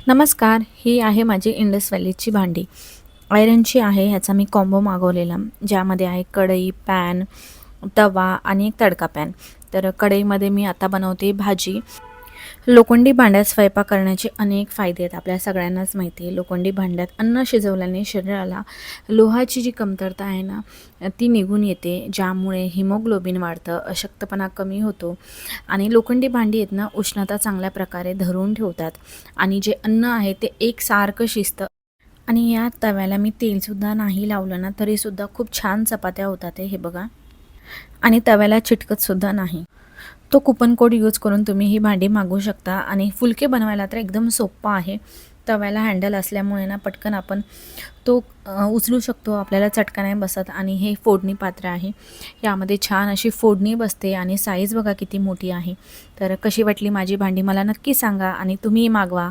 नमस्कार, ही आहे माझी इंडस व्हॅलीची भांडी. आयर्नची आहे. ह्याचा मी कॉम्बो मागवलेला, ज्यामध्ये आहे कढई, पॅन, तवा आणि एक तडका पॅन. तर कढईमध्ये मी आता बनवते भाजी. लोखंडी भांड्यात स्वयंपाक करण्याचे अनेक फायदे आहेत. आपल्या सगळ्यांनाच माहिती आहे, लोखंडी भांड्यात अन्न शिजवल्याने शरीराला लोहाची जी कमतरता आहे ना, ती निघून येते, ज्यामुळे हिमोग्लोबिन वाढतं, अशक्तपणा कमी होतो आणि लोखंडी भांडी आहेत ना, उष्णता चांगल्या प्रकारे धरून ठेवतात आणि जे अन्न आहे ते एकसारखं शिजतं. आणि या तव्याला मी तेलसुद्धा नाही लावलं ना, तरीसुद्धा खूप छान चपात्या होतात हे बघा. आणि तव्याला चिटकतसुद्धा नाही. तो कुपन कोड यूज करून तुम्ही ही भांडी मागवू शकता आणि फुलके बनवायला तर एकदम सोप्पा आहे. तव्याला हँडल असल्यामुळे ना पटकन आपण तो उचलू शकतो, आपल्याला चटका नाही बसत. आणि हे फोडणी पात्र आहे, यामध्ये छान अशी फोडणी बसते आणि साईज बघा किती मोठी आहे. तर कशी वाटली माझी भांडी मला नक्की सांगा आणि तुम्हीही मागवा.